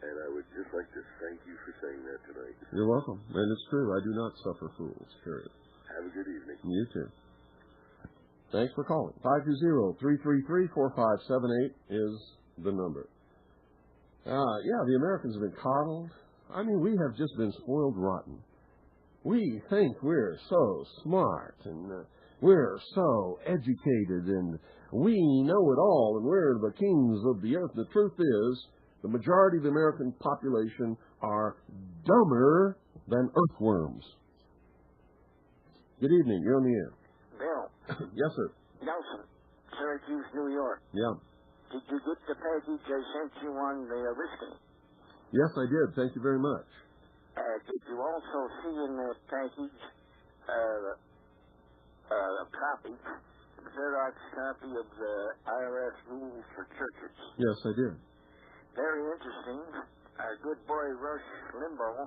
And I would just like to thank you for saying that tonight. You're welcome. And it's true. I do not suffer fools, period. Have a good evening. You too. Thanks for calling. 520-333-4578 is the number. Yeah, the Americans have been coddled. I mean, we have just been spoiled rotten. We think we're so smart, and we're so educated, and we know it all, and we're the kings of the earth. The truth is, the majority of the American population are dumber than earthworms. Good evening. You're on the air. Bill. Yes, sir. Nelson, Syracuse, New York. Yeah. Did you get the package I sent you on the listing? Yes, I did. Thank you very much. Did you also see in that package a copy, a Xerox copy of the IRS rules for churches? Yes, I did. Very interesting. Our good boy Rush Limbaugh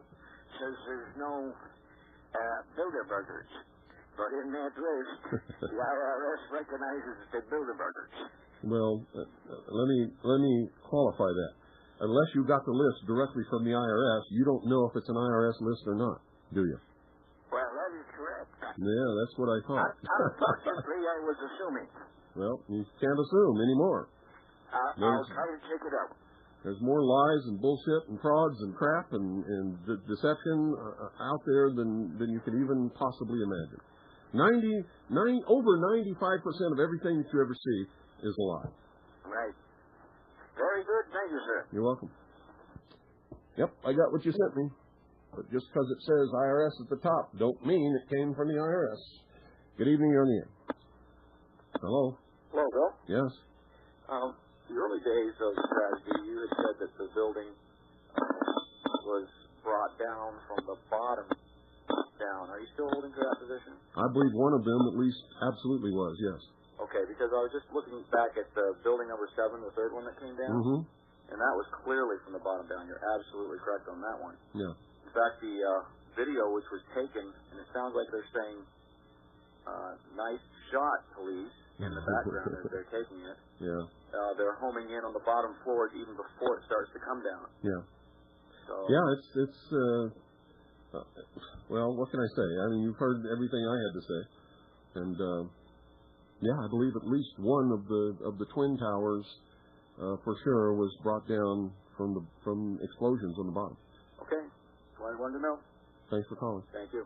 says there's no Bilderbergers. But in that list, the IRS recognizes the Bilderbergers. Well, let me qualify that. Unless you got the list directly from the IRS, you don't know if it's an IRS list or not, do you? Well, that is correct. Yeah, that's what I thought. Unfortunately, I was assuming. Well, you can't assume anymore. I'll try to check it out. There's more lies and bullshit and frauds and crap and deception out there than you can even possibly imagine. Over 95% of everything that you ever see is a lie. Right. Very good. Thank you, sir. You're welcome. Yep, I got what you sent me. But just because it says IRS at the top don't mean it came from the IRS. Good evening, you're on the air. Hello? Hello, Bill? Yes? The early days of strategy, you had said that the building was brought down from the bottom down. Are you still holding to that position? I believe one of them at least absolutely was, yes. Okay, because I was just looking back at the building number 7, the third one that came down, and that was clearly from the bottom down. You're absolutely correct on that one. Yeah. In fact, the video which was taken, and it sounds like they're saying, nice shot, police, in the background as they're taking it. Yeah. They're homing in on the bottom floors even before it starts to come down. Yeah. So. Yeah, it's well, what can I say? I mean, you've heard everything I had to say. And yeah, I believe at least one of the twin towers for sure was brought down from explosions on the bottom. Okay. That's what I wanted to know. Thanks for calling. Thank you.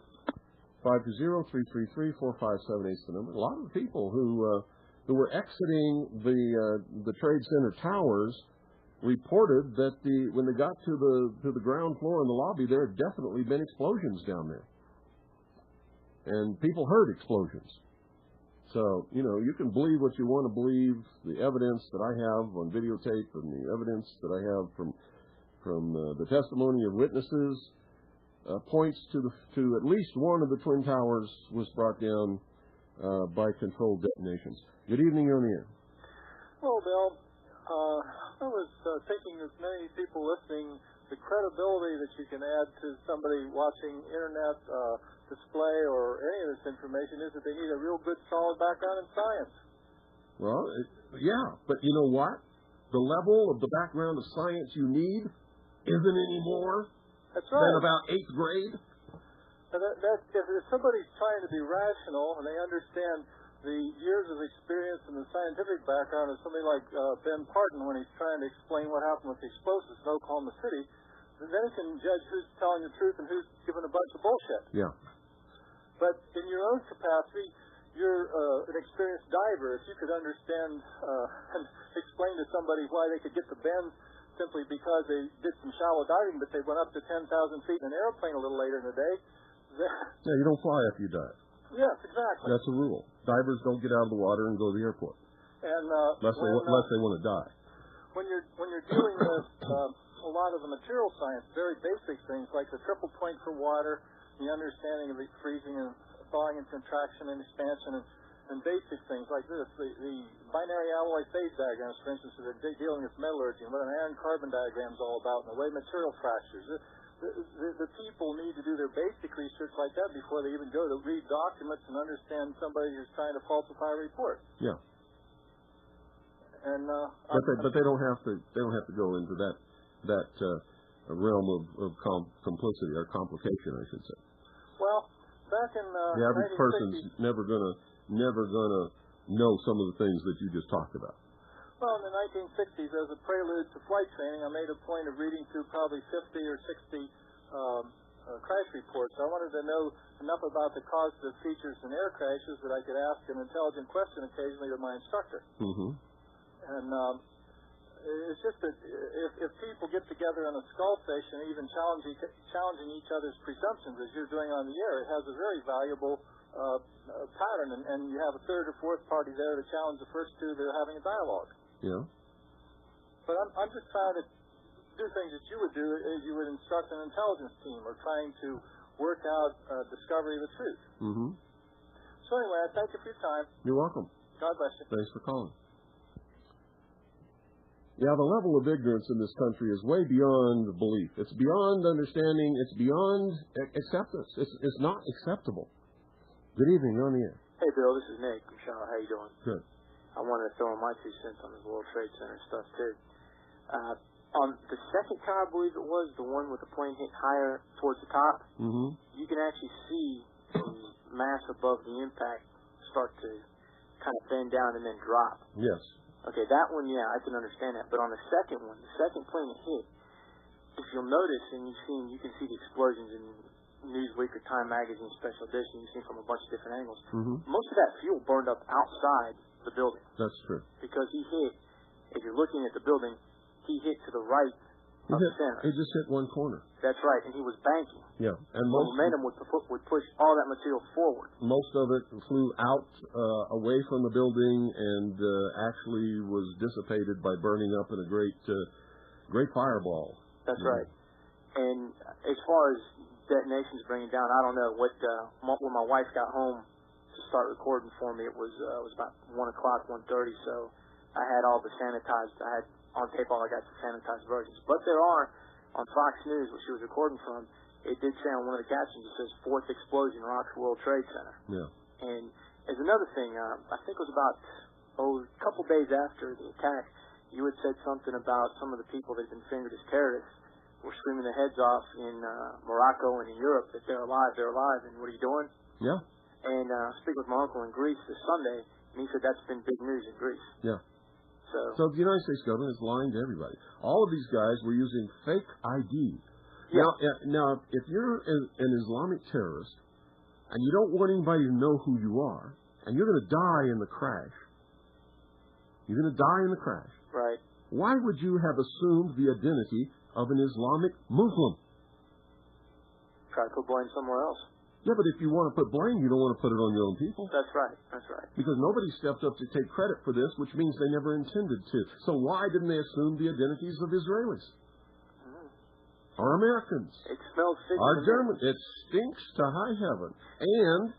520-333-4578 is the number. A lot of the people who were exiting the Trade Center towers reported that when they got to the ground floor in the lobby, there had definitely been explosions down there, and people heard explosions. So you can believe what you want to believe. The evidence that I have on videotape and the evidence that I have from the testimony of witnesses points to at least one of the twin towers was brought down by controlled detonations. Good evening, you're on the air. Well, Bill, I was thinking, as many people listening, the credibility that you can add to somebody watching internet display or any of this information is that they need a real good, solid background in science. Well, yeah, but you know what? The level of the background of science you need isn't any more than about 8th grade. If somebody's trying to be rational and they understand the years of experience and the scientific background of somebody like Ben Parton when he's trying to explain what happened with the explosives in Oklahoma City, then he can judge who's telling the truth and who's giving a bunch of bullshit. Yeah. But in your own capacity, you're an experienced diver. If you could understand and explain to somebody why they could get to Bend simply because they did some shallow diving, but they went up to 10,000 feet in an airplane a little later in the day. Yeah, you don't fly after you dive. Yes, exactly. That's a rule. Divers don't get out of the water and go to the airport. And unless they want to die. When you're dealing with a lot of the material science, very basic things like the triple point for water, the understanding of the freezing and thawing and contraction and expansion, and basic things like this, the binary alloy phase diagrams, for instance, that are dealing with metallurgy, and what an iron carbon diagram is all about, and the way material fractures. The people need to do their basic research like that before they even go to read documents and understand somebody who's trying to falsify a report. Yeah. And but they don't have to go into that realm of complicity or complication, I should say. Well, back in the average person's never gonna know some of the things that you just talked about. Well, in the 1960s, as a prelude to flight training, I made a point of reading through probably 50 or 60 crash reports. I wanted to know enough about the causative features in air crashes that I could ask an intelligent question occasionally to my instructor. Mm-hmm. And it's just that if people get together in a skull station, even challenging each other's presumptions, as you're doing on the air, it has a very valuable pattern, and you have a third or fourth party there to challenge the first two that are having a dialogue. Yeah. But I'm just trying to do things that you would do as you would instruct an intelligence team or trying to work out discovery of the truth. Mm-hmm. So anyway, I thank you for your time. You're welcome. God bless you. Thanks for calling. Yeah, the level of ignorance in this country is way beyond belief. It's beyond understanding. It's beyond acceptance. It's not acceptable. Good evening. You're on the air. Hey, Bill. This is Nick from Charlotte. How you doing? Good. I wanted to throw in my 2 cents on this World Trade Center stuff, too. On the second tower, I believe it was, the one with the plane hit higher towards the top, mm-hmm. you can actually see the mass above the impact start to kind of bend down and then drop. Yes. Okay, that one, yeah, I can understand that. But on the second one, the second plane that hit, if you'll notice, and you can see the explosions in Newsweek or Time Magazine Special Edition, you've seen from a bunch of different angles. Mm-hmm. Most of that fuel burned up outside the building. That's true. Because he hit, if you're looking at the building, he hit to the right of the center. He just hit one corner. That's right, and he was banking. Yeah, and the momentum would push all that material forward. Most of it flew out away from the building and actually was dissipated by burning up in a great fireball. That's right. And as far as detonations bringing down, I don't know when my wife got home to start recording for me, it was about 1:00, 1:30, so I had all the sanitized. I had on tape all I got the sanitized versions. But there are on Fox News, which she was recording from, it did say on one of the captions, it says 4th explosion rocks World Trade Center. Yeah. And as another thing, I think it was about a couple days after the attack, you had said something about some of the people that had been fingered as terrorists were screaming their heads off in Morocco and in Europe that they're alive, and what are you doing? Yeah. And speak with my uncle in Greece this Sunday, and he said that's been big news in Greece. Yeah. So the United States government is lying to everybody. All of these guys were using fake ID. Yeah. Now, if you're an Islamic terrorist and you don't want anybody to know who you are, and you're going to die in the crash, right. Why would you have assumed the identity of an Islamic Muslim? Try to put blame somewhere else. Yeah, but if you want to put blame, you don't want to put it on your own people. That's right. Because nobody stepped up to take credit for this, which means they never intended to. So why didn't they assume the identities of Israelis? Or Americans? It smells sick. Or Germans? It stinks to high heaven. And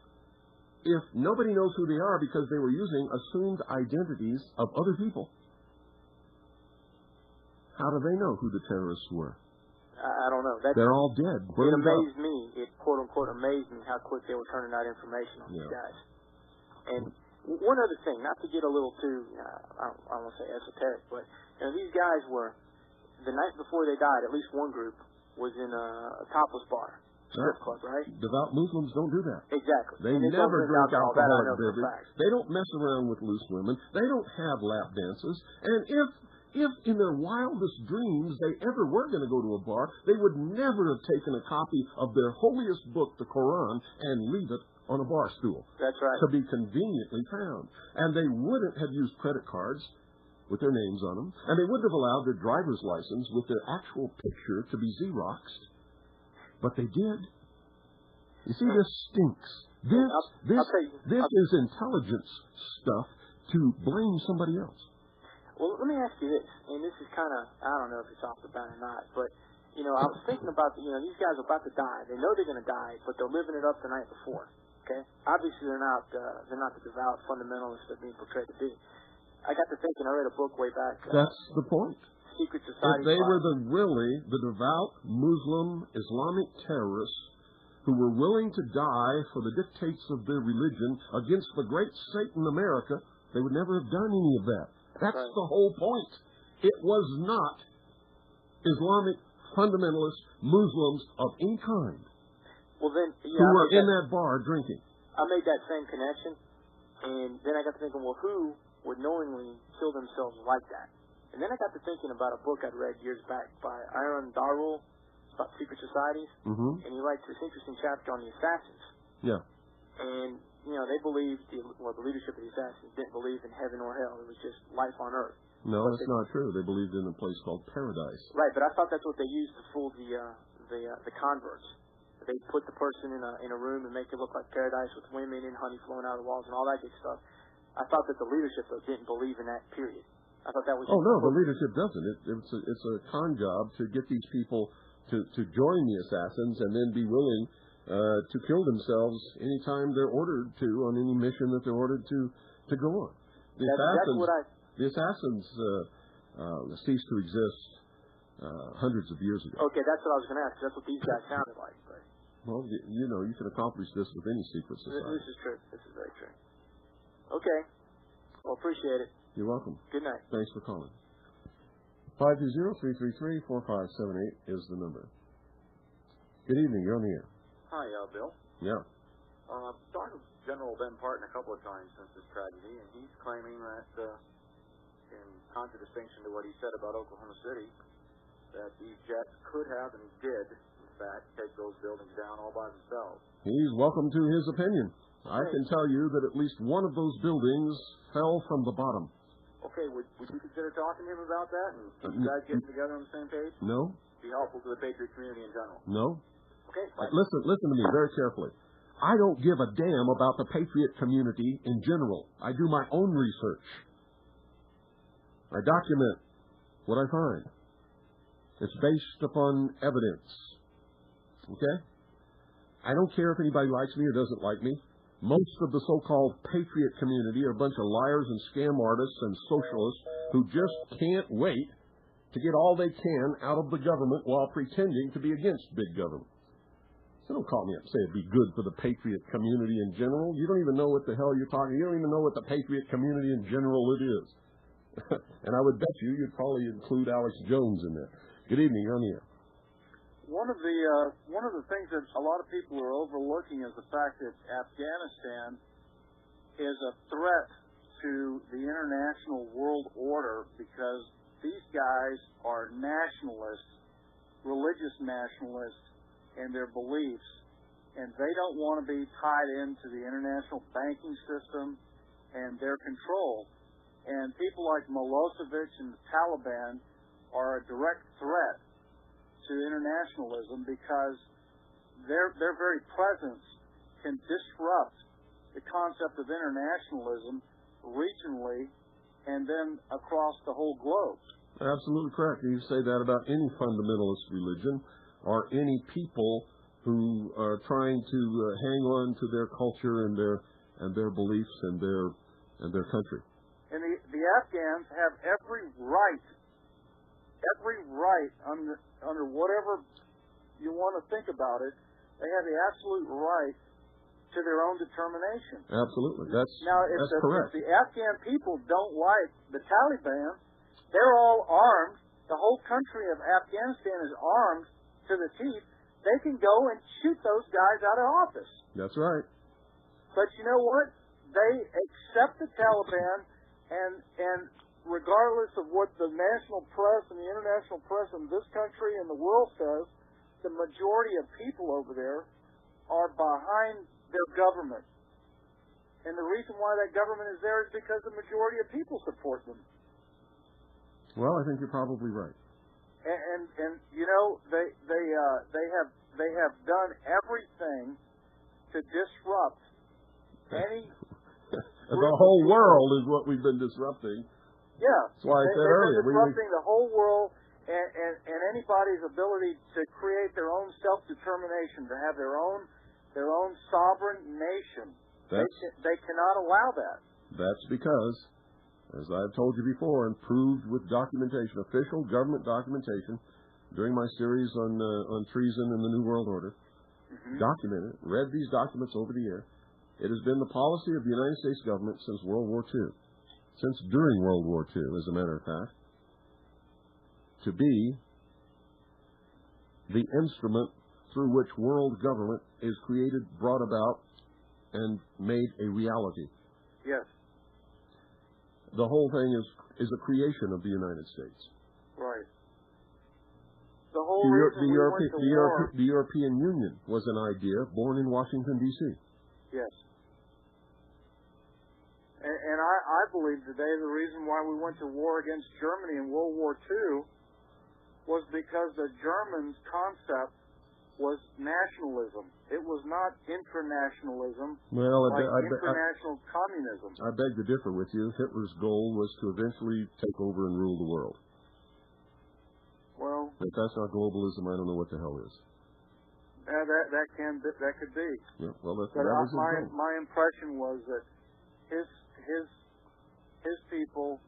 if nobody knows who they are because they were using assumed identities of other people, how do they know who the terrorists were? I don't know. They're all dead. It amazed me. It quote-unquote amazed me how quick they were turning out information on these guys. And one other thing, not to get a little too, I don't want to say esoteric, but these guys were, the night before they died, at least one group was in a topless bar, strip club, right? Devout Muslims don't do that. Exactly. They never drink alcoholic beverage. They don't mess around with loose women. They don't have lap dances. And if in their wildest dreams they ever were going to go to a bar, they would never have taken a copy of their holiest book, the Quran, and leave it on a bar stool. That's right. To be conveniently found. And they wouldn't have used credit cards with their names on them, and they wouldn't have allowed their driver's license with their actual picture to be Xeroxed. But they did. You see, this stinks. This is intelligence stuff to blame somebody else. Well, let me ask you this, and this is kind of, I don't know if it's off the bat or not, but, I was thinking about, these guys are about to die. They know they're going to die, but they're living it up the night before, okay? Obviously, they're not the devout fundamentalists they're being portrayed to be. I got to thinking, I read a book way back. That's the point. Secret Society. If they were the devout Muslim Islamic terrorists who were willing to die for the dictates of their religion against the great Satan America, they would never have done any of that. That's the whole point. It was not Islamic fundamentalist Muslims of any kind who were in that bar drinking. I made that same connection, and then I got to thinking, well, who would knowingly kill themselves like that? And then I got to thinking about a book I'd read years back by Aaron Darrell about secret societies, and he writes this interesting chapter on the assassins. Yeah. And they believed, the leadership of the assassins didn't believe in heaven or hell. It was just life on earth. No, that's not true. They believed in a place called paradise. Right, but I thought that's what they used to fool the converts. They put the person in a room and make it look like paradise with women and honey flowing out of the walls and all that good stuff. I thought that the leadership, though, didn't believe in that period. I thought that was... Oh, no, the leadership doesn't. It's a con job to get these people to join the assassins and then be willing to kill themselves anytime they're ordered to on any mission that they're ordered to go on. The assassins ceased to exist hundreds of years ago. Okay, that's what I was going to ask. That's what these guys sounded like. But... Well, you can accomplish this with any secret society. This is true. This is very true. Okay. Well, appreciate it. You're welcome. Good night. Thanks for calling. 520-333-4578 is the number. Good evening. You're on the air. Hi, Bill. Yeah. Talked with General Ben Parton a couple of times since this tragedy, and he's claiming that, in contradistinction to what he said about Oklahoma City, that these jets could have and did, in fact, take those buildings down all by themselves. He's welcome to his opinion. I can tell you that at least one of those buildings fell from the bottom. Okay, would you consider talking to him about that and you guys getting together on the same page? No. Be helpful to the Patriot community in general. No. Okay. Listen to me very carefully. I don't give a damn about the Patriot community in general. I do my own research. I document what I find. It's based upon evidence. Okay? I don't care if anybody likes me or doesn't like me. Most of the so-called Patriot community are a bunch of liars and scam artists and socialists who just can't wait to get all they can out of the government while pretending to be against big government. So don't call me up and say it'd be good for the Patriot community in general. You don't even know what the hell you're talking. You don't even know what the Patriot community in general it is. And I would bet you'd probably include Alex Jones in there. Good evening. You're on the air. one of the things that a lot of people are overlooking is the fact that Afghanistan is a threat to the international world order because these guys are nationalists, religious nationalists in their beliefs, and they don't want to be tied into the international banking system and their control. And people like Milosevic and the Taliban are a direct threat to internationalism because their very presence can disrupt the concept of internationalism regionally and then across the whole globe. Absolutely correct. You say that about any fundamentalist religion or any people who are trying to hang on to their culture and their beliefs and their country. And the Afghans have every right under whatever you want to think about it, they have the absolute right to their own determination. Absolutely. That's If correct. the Afghan people don't like the Taliban, they're all armed. The whole country of Afghanistan is armed to the teeth. They can go and shoot those guys out of office. That's right. But you know what? They accept the Taliban, and regardless of what the national press and the international press in this country and the world says, the majority of people over there are behind their government. And the reason why that government is there is because the majority of people support them. Well, I think you're probably right. And you know, they have done everything to disrupt any the whole world is what we've been disrupting. Yeah. That's why I said earlier. They're disrupting the whole world and anybody's ability to create their own self-determination, to have their own sovereign nation. They cannot allow that. That's because, as I've told you before and proved with documentation, official government documentation, during my series on treason in the New World Order, documented, read these documents over the air. It has been the policy of the United States government since World War II, since during World War II, as a matter of fact, to be the instrument through which world government is created, brought about, and made a reality. Yes. The whole thing is a creation of the United States. Right. The whole reason the European Union was an idea born in Washington, D.C. Yes. And I believe today the reason why we went to war against Germany in World War II was because the Germans' concept was nationalism. It was not internationalism, international communism. I beg to differ with you. Hitler's goal was to eventually take over and rule the world. Well, if that's not globalism, I don't know what the hell is. That could be. Yeah, well, that was my impression was that his people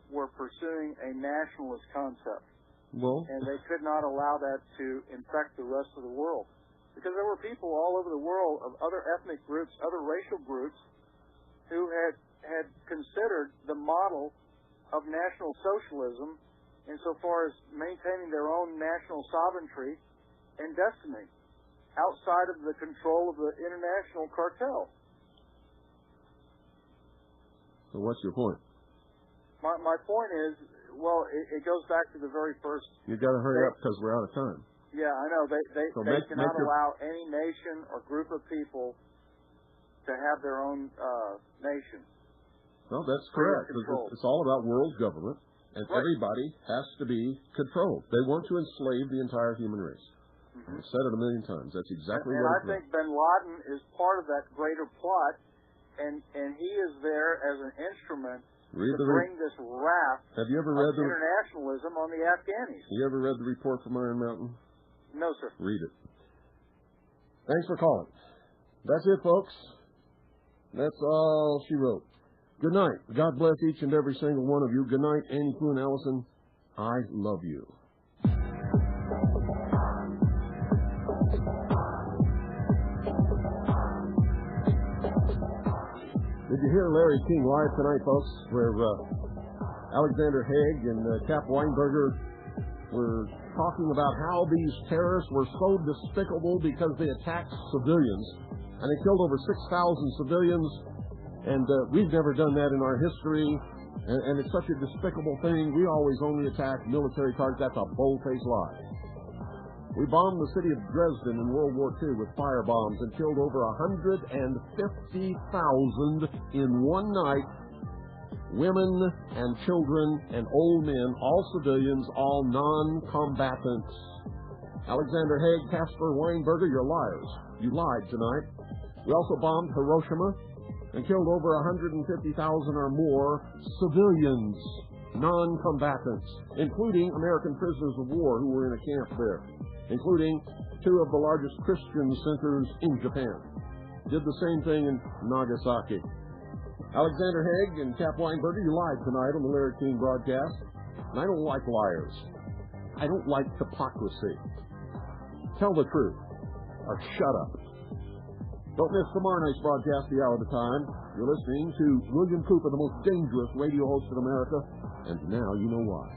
were pursuing a nationalist concept. Well, and they could not allow that to infect the rest of the world. Because there were people all over the world of other ethnic groups, other racial groups, who had considered the model of National Socialism insofar as maintaining their own national sovereignty and destiny outside of the control of the international cartel. So what's your point? My point is, well, it goes back to the very first... You've got to hurry up because we're out of time. Yeah, I know. They cannot allow any nation or group of people to have their own nation. No, that's correct. It's all about world government, and everybody has to be controlled. They want to enslave the entire human race. I've said it a million times. That's exactly what I think Bin Laden is part of that greater plot, and he is there as an instrument to bring this wrath of internationalism on the Afghanis. You ever read the report from Iron Mountain? No, sir. Read it. Thanks for calling. That's it, folks. That's all she wrote. Good night. God bless each and every single one of you. Good night, Annie Poon Allison. I love you. Did you hear Larry King live tonight, folks, where Alexander Haig and Cap Weinberger We're talking about how these terrorists were so despicable because they attacked civilians, and they killed over 6,000 civilians, and we've never done that in our history, and it's such a despicable thing. We always only attack military targets. That's a bold-faced lie. We bombed the city of Dresden in World War II with fire bombs and killed over 150,000 in one night. Women and children and old men, all civilians, all non-combatants. Alexander Haig, Caspar Weinberger, you're liars. You lied tonight. We also bombed Hiroshima and killed over 150,000 or more civilians, non-combatants, including American prisoners of war who were in a camp there, including two of the largest Christian centers in Japan. Did the same thing in Nagasaki. Alexander Haig and Cap Weinberger, you lied tonight on the Larry King broadcast. And I don't like liars. I don't like hypocrisy. Tell the truth, or shut up. Don't miss tomorrow night's broadcast, the hour at a time. You're listening to William Cooper, the most dangerous radio host in America, and now you know why.